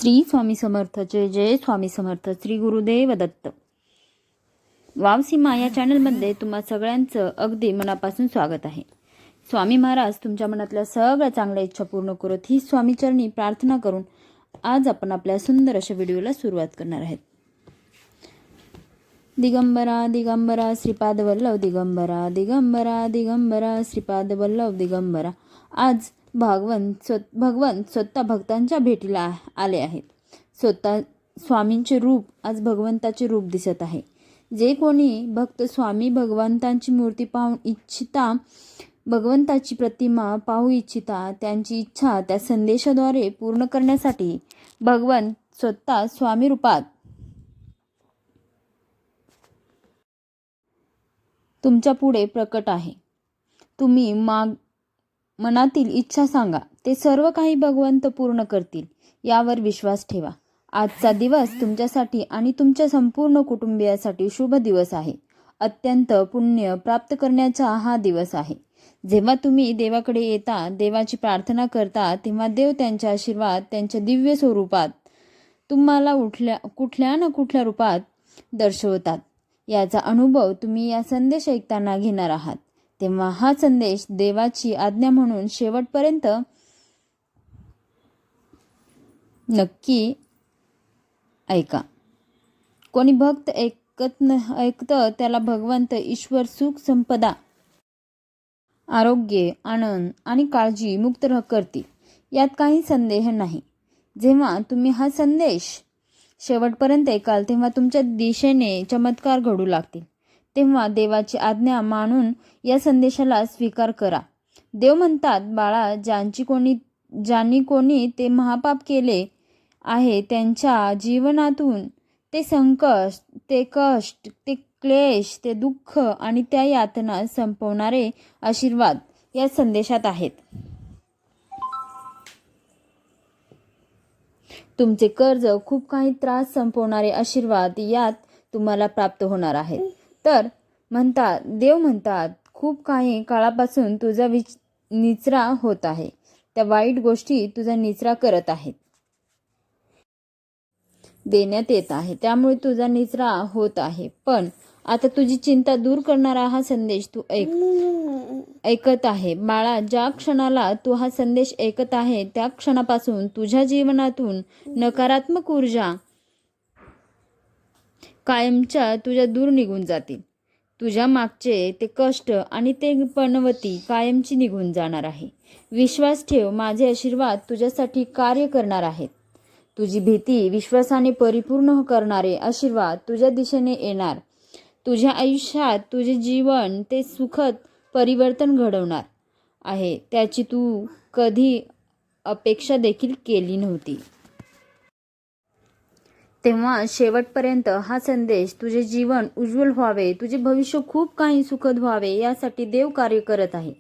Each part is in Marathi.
श्री स्वामी समर्थ जय जय स्वामी समर्थ. श्री गुरुदेव दत्त. वावसीमा या चॅनलमध्ये तुम्हा सगळ्यांचं अगदी मनापासून स्वागत आहे. स्वामी महाराज तुमच्या मनातल्या सगळ्या चांगल्या इच्छा पूर्ण करत ही स्वामीचरणी प्रार्थना करून आज आपण आपल्या सुंदर अशा व्हिडिओला सुरुवात करणार आहेत. दिगंबरा दिगंबरा श्रीपाद वल्लभ दिगंबरा दिगंबरा दिगंबरा श्रीपाद वल्लभ दिगंबरा. आज भगवंत स्वतः भक्तांच्या भेटीला आले आहेत. स्वतः स्वामींचे रूप आज भगवंताचे रूप दिसत आहे. जे कोणी भक्त स्वामी भगवंतांची मूर्ती पाहू इच्छिता, भगवंताची प्रतिमा पाहू इच्छिता, त्यांची इच्छा त्या संदेशाद्वारे पूर्ण करण्यासाठी भगवंत स्वतः स्वामी रूपात तुमच्या पुढे प्रकट आहे. तुम्ही मनातील इच्छा सांगा, ते सर्व काही भगवंत पूर्ण करतील यावर विश्वास ठेवा. आजचा दिवस तुमच्यासाठी आणि तुमच्या संपूर्ण कुटुंबियासाठी शुभ दिवस आहे. अत्यंत पुण्य प्राप्त करण्याचा हा दिवस आहे. जेव्हा तुम्ही देवाकडे येता, देवाची प्रार्थना करता, तेव्हा देव त्यांच्या आशीर्वाद त्यांच्या दिव्य स्वरूपात तुम्हाला कुठल्या ना कुठल्या रूपात दर्शवतात. याचा अनुभव तुम्ही या संदेश ऐकताना घेणार आहात. तेव्हा हा संदेश देवाची आज्ञा म्हणून शेवटपर्यंत नक्की ऐका. कोणी भक्त ऐकतं त्याला भगवंत ईश्वर सुख संपदा आरोग्य आनंद आणि काळजी मुक्त करतील, यात काही संदेह नाही. जेव्हा तुम्ही हा संदेश शेवटपर्यंत ऐकाल तेव्हा तुमच्या दिशेने चमत्कार घडू लागतील. तेव्हा देवाची आज्ञा मानून या संदेशाला स्वीकार करा. देव म्हणतात, बाळा, ज्यांनी कोणी ते महापाप केले आहे त्यांच्या जीवनातून ते संकट, ते कष्ट, ते क्लेश, ते दुःख आणि त्या यातना संपवणारे आशीर्वाद या संदेशात आहेत. तुमचे कर्ज, खूप काही त्रास संपवणारे आशीर्वाद यात तुम्हाला प्राप्त होणार आहेत. तर देव म्हणतात, खूप काही काळापासून तुझा निचरा होत आहे. त्या वाईट गोष्टी तुझा निचरा करत आहेत, देण्यात येत आहे, त्यामुळे तुझा निचरा होत आहे. पण आता तुझी चिंता दूर करणारा हा संदेश तू ऐकत आहे. बाळा, ज्या क्षणाला तू हा संदेश ऐकत आहे त्या क्षणापासून तुझ्या जीवनातून नकारात्मक ऊर्जा कायमच्या तुझ्या दूर निघून जातील. तुझ्या मागचे ते कष्ट आणि ते पणवती कायमची निघून जाणार आहे. विश्वास ठेव, माझे आशीर्वाद तुझ्यासाठी कार्य करणार आहेत. तुझी भीती विश्वासाने परिपूर्ण करणारे आशीर्वाद तुझ्या दिशेने येणार. तुझ्या आयुष्यात तुझे जीवन ते सुखद परिवर्तन घडवणार आहे, त्याची तू कधी अपेक्षा देखील केली नव्हती. तेव्हा शेवटपर्यंत हा संदेश तुझे जीवन उज्ज्वल व्हावे, तुझे भविष्य खूप काही सुखद व्हावे यासाठी देव कार्य करत आहे.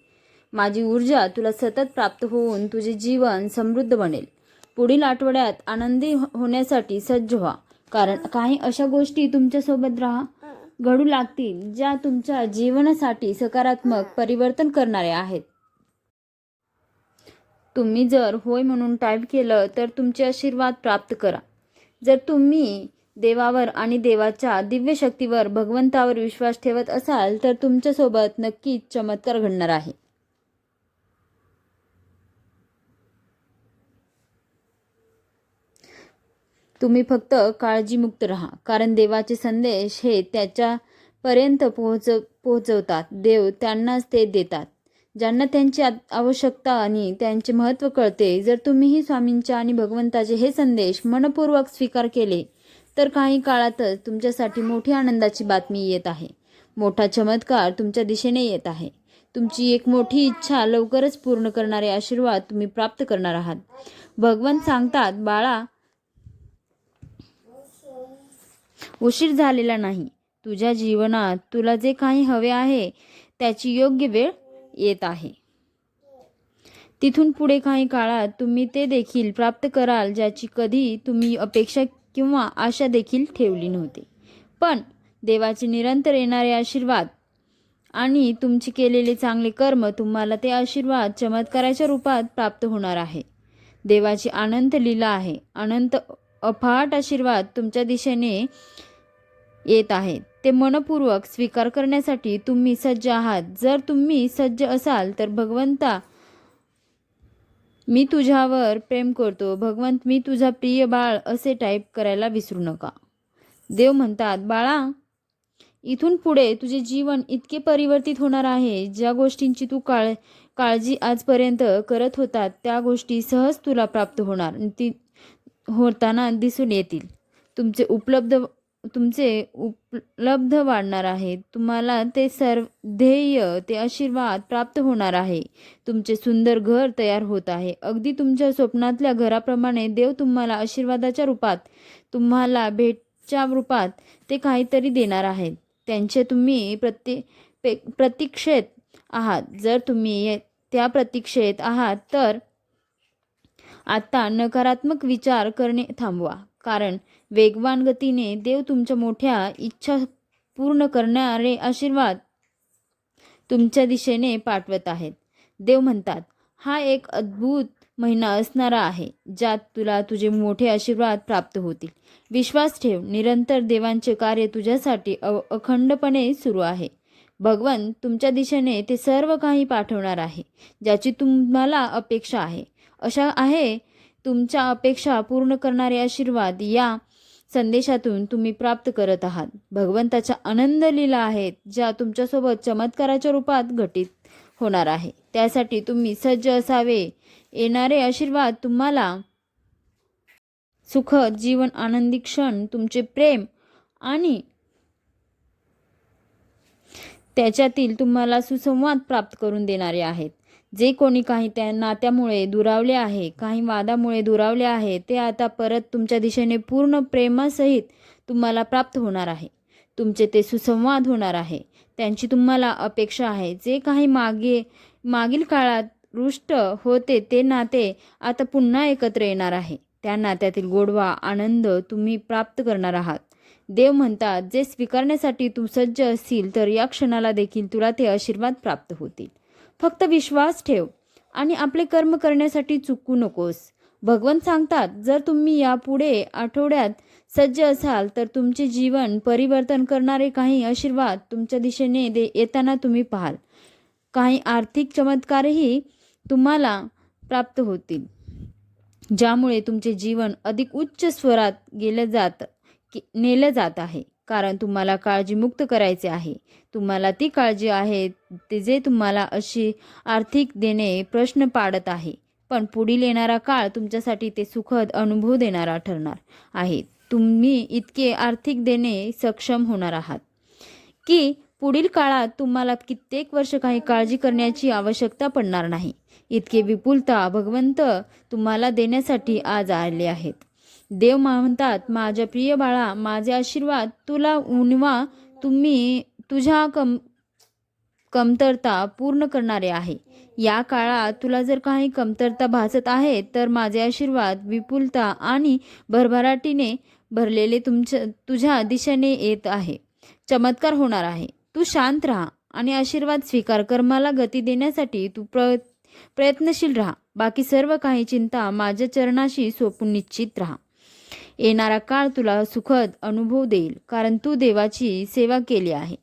माझी ऊर्जा तुला सतत प्राप्त होऊन तुझे जीवन समृद्ध बनेल. पुढील आठवड्यात आनंदी होण्यासाठी सज्ज व्हा, कारण काही अशा गोष्टी तुमच्यासोबत घडू लागतील ज्या तुमच्या जीवनासाठी सकारात्मक परिवर्तन करणारे आहेत. तुम्ही जर होय म्हणून टाईप केलं तर तुमचे आशीर्वाद प्राप्त करा. जर तुम्ही देवावर आणि देवाच्या दिव्य शक्तीवर, भगवंतावर विश्वास ठेवत असाल तर तुमच्यासोबत नक्कीच चमत्कार घडणार आहे. तुम्ही फक्त काळजीमुक्त राहा, कारण देवाचे संदेश हे त्याच्यापर्यंत पोहोचवतात. देव त्यांनाच ते देतात ज्यांना त्यांची आवश्यकता आणि त्यांचे महत्त्व कळते. जर तुम्हीही स्वामींच्या आणि भगवंताचे हे संदेश मनपूर्वक स्वीकार केले तर काही काळातच तुमच्यासाठी मोठी आनंदाची बातमी येत आहे. मोठा चमत्कार तुमच्या दिशेने येत आहे. तुमची एक मोठी इच्छा लवकरच पूर्ण करणारे आशीर्वाद तुम्ही प्राप्त करणार आहात. भगवंत सांगतात, बाळा, उशीर झालेला नाही. तुझ्या जीवनात तुला जे काही हवे आहे त्याची योग्य वेळ येत आहे. तिथून पुढे काही काळात तुम्ही ते देखील प्राप्त कराल ज्याची कधी तुम्ही अपेक्षा किंवा आशा देखील ठेवली नव्हती. पण देवाचे निरंतर येणारे आशीर्वाद आणि तुमचे केलेले चांगले कर्म तुम्हाला ते आशीर्वाद चमत्काराच्या रूपात प्राप्त होणार आहे. देवाची अनंत लीला आहे. अनंत अफाट आशीर्वाद तुमच्या दिशेने येत आहेत. ते मनपूर्वक स्वीकार करण्यासाठी तुम्ही सज्ज आहात. जर तुम्ही सज्ज असाल तर भगवंता, मी तुझ्यावर प्रेम करतो, भगवंत मी तुझा प्रिय बाळ असे टाईप करायला विसरू नका. देव म्हणतात, बाळा, इथून पुढे तुझे जीवन इतके परिवर्तित होणार आहे. ज्या गोष्टींची तू काळजी आजपर्यंत करत होता त्या गोष्टी सहज तुला प्राप्त होणार, ती होताना दिसून येतील. तुमचे उपलब्ध वाढणार आहे. तुम्हाला ते सर्व ध्येय, ते आशीर्वाद प्राप्त होणार आहे. तुमचे सुंदर घर तयार होत आहे. अगदी तुमच्या स्वप्नातल्या घराप्रमाणे देव तुम्हाला आशीर्वादाच्या रूपात, तुम्हाला भेटच्या रूपात ते काहीतरी देणार आहेत. त्यांचे तुम्ही प्रतीक्षेत आहात. जर तुम्ही त्या प्रतीक्षेत आहात तर आता नकारात्मक विचार करणे थांबवा, कारण वेगवान गतीने देव तुमच्या मोठ्या इच्छा पूर्ण करणारे आशीर्वाद तुमच्या दिशेने पाठवत आहेत. देव म्हणतात, हा एक अद्भुत महिना असणारा आहे, ज्यात तुला तुझे मोठे आशीर्वाद प्राप्त होतील. विश्वास ठेव, निरंतर देवांचे कार्य तुझ्यासाठी अखंडपणे सुरू आहे. भगवंत तुमच्या दिशेने ते सर्व काही पाठवणार आहे ज्याची तुम्हाला अपेक्षा आहे. अशा आहे तुमच्या अपेक्षा पूर्ण करणारे आशीर्वाद या संदेशातून तुम्ही प्राप्त करत आहात. भगवंताच्या आनंद लीला आहेत ज्या तुमच्यासोबत चमत्काराच्या रूपात घटित होणार आहे. त्यासाठी तुम्ही सज्ज असावे. येणारे आशीर्वाद तुम्हाला सुखद जीवन, आनंदी क्षण, तुमचे प्रेम आणि त्याच्यातील तुम्हाला सुसंवाद प्राप्त करून देणारे आहेत. जे कोणी काही त्या नात्यामुळे दुरावले आहे, काही वादामुळे दुरावले आहे, ते आता परत तुमच्या दिशेने पूर्ण प्रेमासहित तुम्हाला प्राप्त होणार आहे. तुमचे ते सुसंवाद होणार आहे. त्यांची तुम्हाला अपेक्षा आहे. जे काही मागील काळात रुष्ट होते ते नाते आता पुन्हा एकत्र येणार आहे. त्या नात्यातील गोडवा, आनंद तुम्ही प्राप्त करणार आहात. देव म्हणतात, जे स्वीकारण्यासाठी तू सज्ज असशील तर या क्षणाला देखील तुला ते आशीर्वाद प्राप्त होतील. फक्त विश्वास ठेव आणि आपले कर्म करण्यासाठी चुकू नकोस. भगवंत सांगतात, जर तुम्ही यापुढे आठवड्यात सज्ज असाल तर तुमचे जीवन परिवर्तन करणारे काही आशीर्वाद तुमच्या दिशेने येताना तुम्ही पाहाल. काही आर्थिक चमत्कारही तुम्हाला प्राप्त होतील, ज्यामुळे तुमचे जीवन अधिक उच्च स्वरात नेलं जात आहे. कारण तुम्हाला काळजीमुक्त करायचे आहे. तुम्हाला ती काळजी आहे ते जे तुम्हाला अशी आर्थिक देणे प्रश्न पाडत आहे. पण पुढील येणारा काळ तुमच्यासाठी ते सुखद अनुभव देणारा ठरणार आहे. तुम्ही इतके आर्थिक देणे सक्षम होणार आहात की पुढील काळात तुम्हाला कित्येक वर्ष काही काळजी करण्याची आवश्यकता पडणार नाही. इतके विपुलता भगवंत तुम्हाला देण्यासाठी आज आले आहेत. देव म्हणतात, माझ्या प्रिय बाळा, माझे आशीर्वाद तुला उणवा तुझ्या कमतरता पूर्ण करणारे आहे. या काळात तुला जर काही कमतरता भासत आहे तर माझे आशीर्वाद विपुलता आणि भरभराटीने भरलेले तुझ्या दिशेने येत आहे. चमत्कार होणार आहे. तू शांत राहा आणि आशीर्वाद स्वीकार कर. मला गती देण्यासाठी तू प्रयत्नशील राहा. बाकी सर्व काही चिंता माझ्या चरणाशी सोपून निश्चित राहा. येणारा काळ तुला सुखद अनुभव देईल, कारण तू देवाची सेवा केली आहे.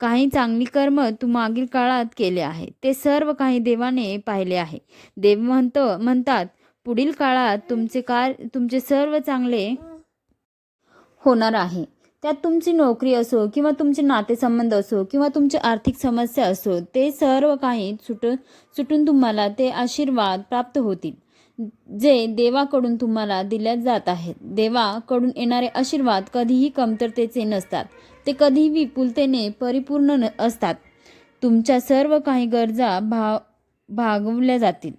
काही चांगली कर्म तू मागील काळात केले आहे, ते सर्व काही देवाने पाहिले आहे. देव म्हणतात, पुढील काळात तुमचे सर्व चांगले होणार आहे. त्यात तुमची नोकरी असो किंवा तुमचे नातेसंबंध असो किंवा तुमची आर्थिक समस्या असो, ते सर्व काही सुटून तुम्हाला ते आशीर्वाद प्राप्त होतील जे देवाकडून तुम्हाला दिल्या जात आहेत. देवाकडून येणारे आशीर्वाद कधीही कमतरतेचे नसतात. ते कधीही विपुलतेने परिपूर्ण असतात. तुमच्या सर्व काही गरजा भागवल्या जातील.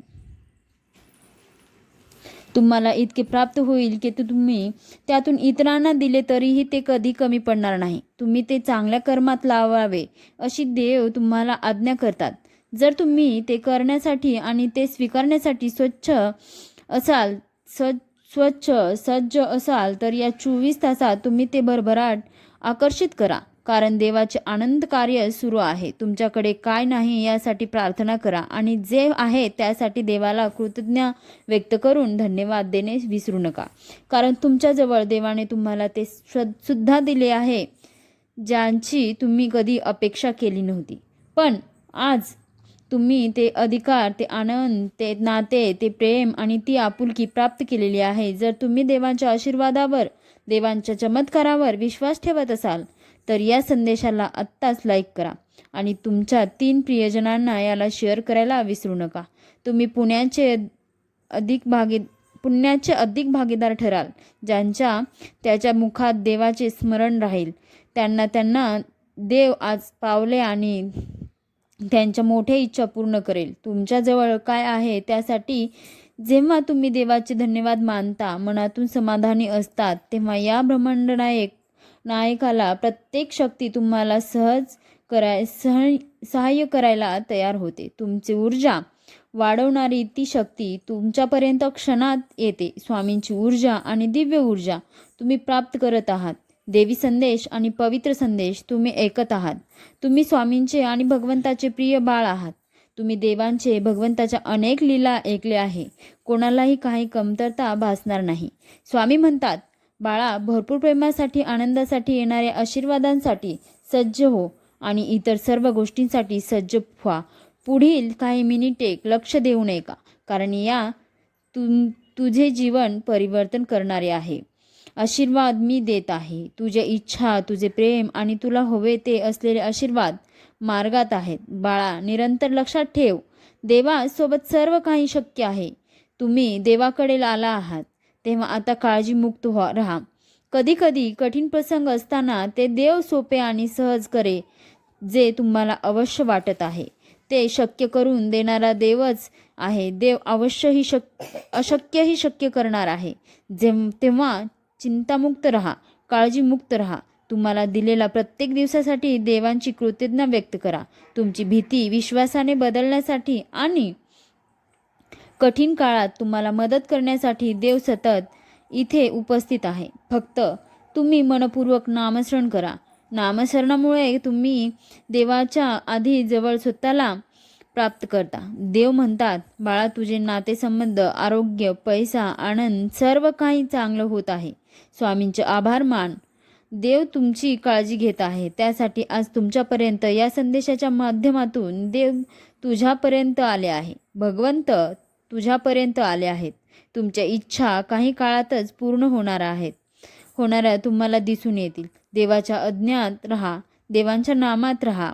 तुम्हाला इतके प्राप्त होईल की तुम्ही त्यातून इतरांना दिले तरीही ते कधी कमी पडणार नाही. तुम्ही ते चांगल्या कर्मात लावावे अशी देव तुम्हाला आज्ञा करतात. जर तुम्ही ते करण्यासाठी आणि ते स्वीकारण्यासाठी सज्ज असाल तर या 24 तासात तुम्ही ते भरभराट आकर्षित करा. कारण देवाचे आनंद कार्य सुरू आहे. तुमच्याकडे काय नाही यासाठी प्रार्थना करा आणि जे आहे त्यासाठी देवाला कृतज्ञ व्यक्त करून धन्यवाद देणे विसरू नका. कारण तुमच्याजवळ देवाने तुम्हाला ते सुद्धा दिले आहे ज्यांची तुम्ही कधी अपेक्षा केली नव्हती. पण आज तुम्ही ते अधिकार, ते आनंद, ते नाते, ते प्रेम आणि ती आपुलकी प्राप्त केलेली आहे. जर तुम्ही देवांच्या आशीर्वादावर, देवांच्या चमत्कारावर विश्वास ठेवत असाल तर या संदेशाला आत्ताच लाईक करा आणि तुमच्या 3 प्रियजनांना याला शेअर करायला विसरू नका. तुम्ही पुण्याचे अधिक भागीदार ठराल. ज्यांच्या त्याच्या मुखात देवाचे स्मरण राहील त्यांना देव आज पावले आणि त्यांच्या मोठ्या इच्छा पूर्ण करेल. तुमच्याजवळ काय आहे त्यासाठी जेव्हा तुम्ही देवाचे धन्यवाद मानता, मनातून समाधानी असतात, तेव्हा या ब्रह्मांड नायकाला प्रत्येक शक्ती तुम्हाला सहाय्य करायला तयार होते. तुमची ऊर्जा वाढवणारी ती शक्ती तुमच्यापर्यंत क्षणात येते. स्वामींची ऊर्जा आणि दिव्य ऊर्जा तुम्ही प्राप्त करत आहात. देवी संदेश आणि पवित्र संदेश तुम्ही ऐकत आहात. तुम्ही स्वामींचे आणि भगवंताचे प्रिय बाळ आहात. तुम्ही देवांचे, भगवंताच्या अनेक लीला ऐकले आहे. कोणालाही काही कमतरता भासणार नाही. स्वामी म्हणतात, बाळा, भरपूर प्रेमासाठी, आनंदासाठी, येणाऱ्या आशीर्वादांसाठी सज्ज हो आणि इतर सर्व गोष्टींसाठी सज्ज व्हा. पुढील काही मिनिटे लक्ष देऊ नका, कारण या तुझे जीवन परिवर्तन करणारे आहे. आशीर्वाद मी देत आहे. तुझ्या इच्छा, तुझे प्रेम आणि तुला हवे ते असलेले आशीर्वाद मार्गात आहेत. बाळा, निरंतर लक्षात ठेव, देवासोबत सर्व काही शक्य आहे. तुम्ही देवाकडे आला आहात तेव्हा आता काळजीमुक्त राहा. कधीकधी कठीण प्रसंग असताना ते देव सोपे आणि सहज करे. जे तुम्हाला अवश्य वाटत आहे ते शक्य करून देणारा देवच आहे. देव अवश्यही अशक्यही शक्य करणार आहे. तेव्हा चिंतामुक्त राहा, काळजीमुक्त राहा. तुम्हाला दिलेला प्रत्येक दिवसासाठी देवांची कृतज्ञता व्यक्त करा. तुमची भीती विश्वासाने बदलण्यासाठी आणि कठीण काळात तुम्हाला मदत करण्यासाठी देव सतत इथे उपस्थित आहे. फक्त तुम्ही मनपूर्वक नामस्मरण करा. नामस्मरणामुळे तुम्ही देवाच्या आधी जवळ स्वतःला प्राप्त करता. देव म्हणतात, बाळा, तुझे नातेसंबंध, आरोग्य, पैसा, आनंद सर्व काही चांगलं होत आहे. स्वामींचे आभार मान. देव तुमची काळजी घेत आहे. त्यासाठी आज तुमच्यापर्यंत या संदेशाच्या माध्यमातून देव तुझ्यापर्यंत आले आहे. भगवंत तुझ्यापर्यंत आले आहेत. तुमच्या इच्छा काही काळातच पूर्ण होणाऱ्या तुम्हाला दिसून येतील. देवाच्या अज्ञात राहा, देवांच्या नामात राहा.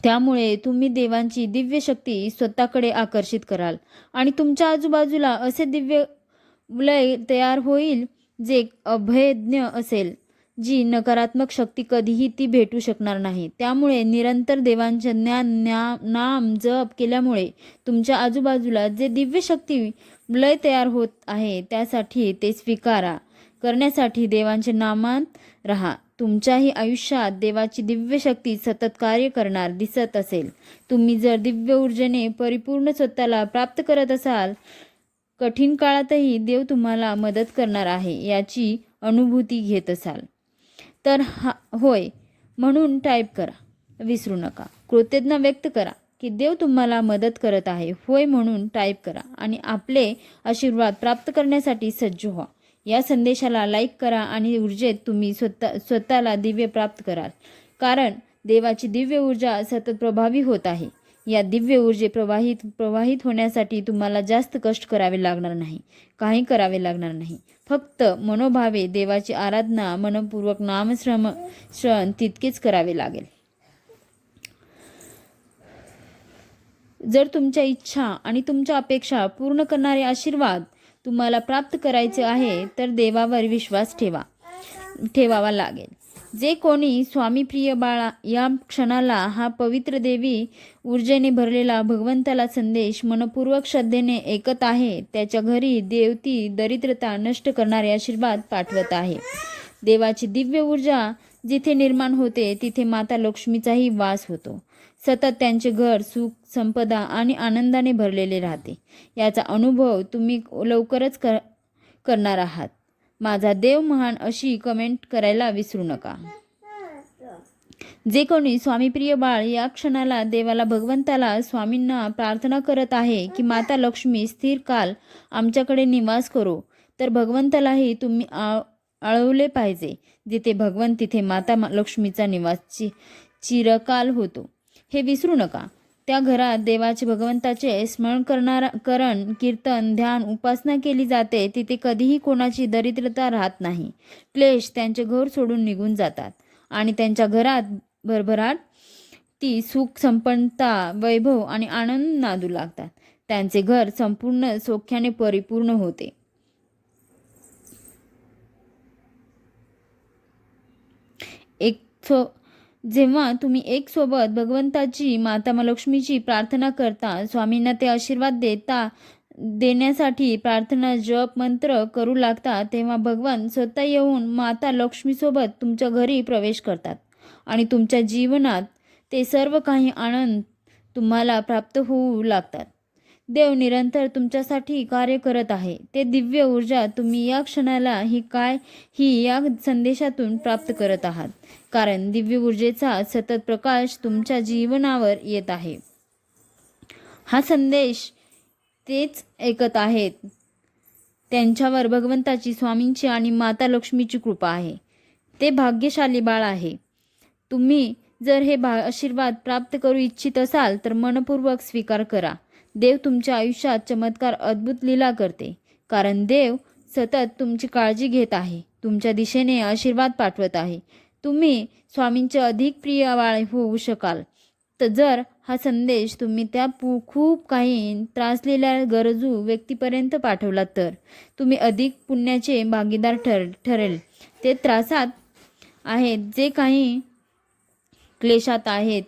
त्यामुळे तुम्ही देवांची दिव्य शक्ती स्वतःकडे आकर्षित कराल आणि तुमच्या आजूबाजूला असे दिव्य वलय तयार होईल जे अभेद्य असेल, जी नकारात्मक शक्ती कधीही ती भेटू शकणार नाही. त्यामुळे निरंतर देवांचे नाम जप केल्यामुळे तुमच्या आजूबाजूला जे दिव्य शक्ती वलय तयार होत आहे त्यासाठी ते करण्यासाठी देवांच्या नामात राहा. तुमच्याही आयुष्यात देवाची दिव्य शक्ती सतत कार्य करणार दिसत असेल. तुम्ही जर दिव्य ऊर्जेने परिपूर्ण स्वतःला प्राप्त करत असाल, कठीण काळातही देव तुम्हाला मदत करणार आहे याची अनुभूती घेत असाल तर होय म्हणून टाईप करा. विसरू नका. कृतज्ञता व्यक्त करा की देव तुम्हाला मदत करत आहे. होय म्हणून टाईप करा आणि आपले आशीर्वाद प्राप्त करण्यासाठी सज्ज व्हा. या संदेशाला लाईक करा आणि ऊर्जेत तुम्ही स्वतःला दिव्य प्राप्त कराल. कारण देवाची दिव्य ऊर्जा सतत प्रभावी होत आहे. या दिव्य ऊर्जे प्रवाहित होण्यासाठी तुम्हाला जास्त कष्ट करावे लागणार नाही, काही करावे लागणार नाही. फक्त मनोभावे देवाची आराधना, मनपूर्वक नामस्मरण तितकेच करावे लागेल. जर तुमच्या इच्छा आणि तुमच्या अपेक्षा पूर्ण करणारे आशीर्वाद तुम्हाला प्राप्त करायचे आहे तर देवावर विश्वास ठेवावा लागेल. जे कोणी स्वामी प्रिय बाळा या क्षणाला हा पवित्र देवी ऊर्जेने भरलेला भगवंताला संदेश मनपूर्वक श्रद्धेने ऐकत आहे, त्याच्या घरी देवती दरिद्रता नष्ट करणारे आशीर्वाद पाठवत आहे. देवाची दिव्य ऊर्जा जिथे निर्माण होते तिथे माता लक्ष्मीचाही वास होतो. सतत त्यांचे घर सुख, संपदा आणि आनंदाने भरलेले राहते. याचा अनुभव तुम्ही लवकरच करणार आहात. माझा देव महान अशी कमेंट करायला विसरू नका. जे कोणी स्वामीप्रिय बाळ या क्षणाला देवाला भगवंताला स्वामींना प्रार्थना करत आहे की माता लक्ष्मी स्थिर काल आमच्याकडे निवास करो, तर भगवंतालाही तुम्ही आळवले पाहिजे. जिथे भगवंत तिथे माता लक्ष्मीचा निवास चिरकाल होतो, हे विसरू नका. त्या घरात देवाचे भगवंताचे स्मरण करण कीर्तन ध्यान उपासना केली जाते. तिथे कधीही कोणाची दरिद्रता राहत नाही. क्लेश त्यांचे घर सोडून निघून जातात आणि त्यांच्या घरात भरभराट, ती सुख संपन्नता वैभव आणि आनंद नांदू लागतात. त्यांचे घर संपूर्ण सौख्याने परिपूर्ण होते. जेव्हा तुम्ही एक सोबत भगवंताची माता लक्ष्मीची प्रार्थना करता, स्वामींना ते आशीर्वाद देण्यासाठी प्रार्थना जप मंत्र करू लागता, तेव्हा भगवान स्वतः येऊन माता लक्ष्मीसोबत तुमच्या घरी प्रवेश करतात आणि तुमच्या जीवनात ते सर्व काही आनंद तुम्हाला प्राप्त होऊ लागतात. देव निरंतर तुमच्यासाठी कार्य करत आहे. ते दिव्य ऊर्जा तुम्ही या क्षणाला ही या संदेशातून प्राप्त करत आहात, कारण दिव्य ऊर्जेचा सतत प्रकाश तुमच्या जीवनावर येत आहे. हा संदेश तेच ऐकत आहेत त्यांच्यावर भगवंताची, स्वामींची आणि माता लक्ष्मीची कृपा आहे. ते भाग्यशाली बाळ आहे. तुम्ही जर हे आशीर्वाद प्राप्त करू इच्छित असाल तर मनपूर्वक स्वीकार करा. देव तुमच्या आयुष्यात चमत्कार अद्भुत लीला करते, कारण देव सतत तुमची काळजी घेत आहे, तुमच्या दिशेने आशीर्वाद पाठवत आहे. तुम्ही स्वामींचे अधिक प्रिय बाळ होऊ शकाल तर जर हा संदेश तुम्ही त्या खूप काही त्रासलेल्या गरजू व्यक्तीपर्यंत पाठवला तर तुम्ही अधिक पुण्याचे भागीदार ठरेल. ते त्रासात आहेत, जे काही क्लेशात आहे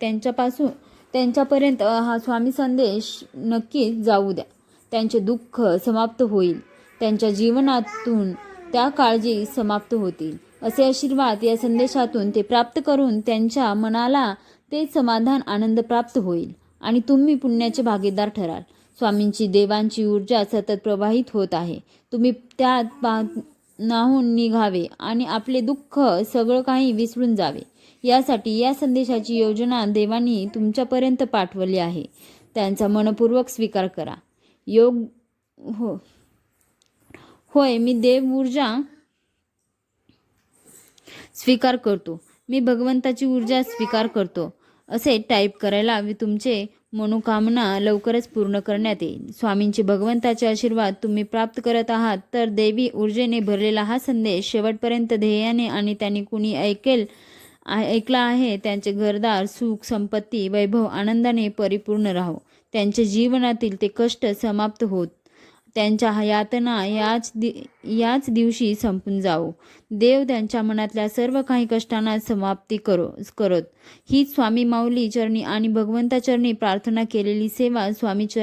त्यांच्यापर्यंत हा स्वामी संदेश नक्कीच जाऊ द्या. त्यांचे दुःख समाप्त होईल, त्यांच्या जीवनातून त्या काळजी समाप्त होतील. असे आशीर्वाद या संदेशातून ते प्राप्त करून त्यांच्या मनाला ते समाधान आनंद प्राप्त होईल आणि तुम्ही पुण्याचे भागीदार ठराल. स्वामींची देवांची ऊर्जा सतत प्रवाहित होत आहे. तुम्ही त्यात नाहून निघावे आणि आपले दुःख सगळं काही विसरून जावे, यासाठी या संदेशाची योजना देवांनी तुमच्यापर्यंत पाठवली आहे. त्यांचा मनपूर्वक स्वीकार करा. होय, मी देव ऊर्जा स्वीकार करतो, मी भगवंताची ऊर्जा स्वीकार करतो असे टाईप करायला हवे. तुमचे मनोकामना लवकरच पूर्ण करण्यात येईल. स्वामींचे भगवंताचे आशीर्वाद तुम्ही प्राप्त करत आहात तर दैवी ऊर्जेने भरलेला हा संदेश शेवटपर्यंत ध्येयाने आणि त्यांनी कुणी ऐकला आहे त्यांचे घरदार सुख संपत्ती वैभव आनंदाने परिपूर्ण राहो. त्यांच्या जीवनातील ते कष्ट समाप्त होत त्यांच्या यातना याच दिवशी संपून जावो. देव त्यांच्या मनातल्या सर्व काही कष्टांना समाप्ती करत. ही स्वामी माऊली चरणी आणि भगवंता चरणी प्रार्थना केलेली सेवा स्वामी चरणी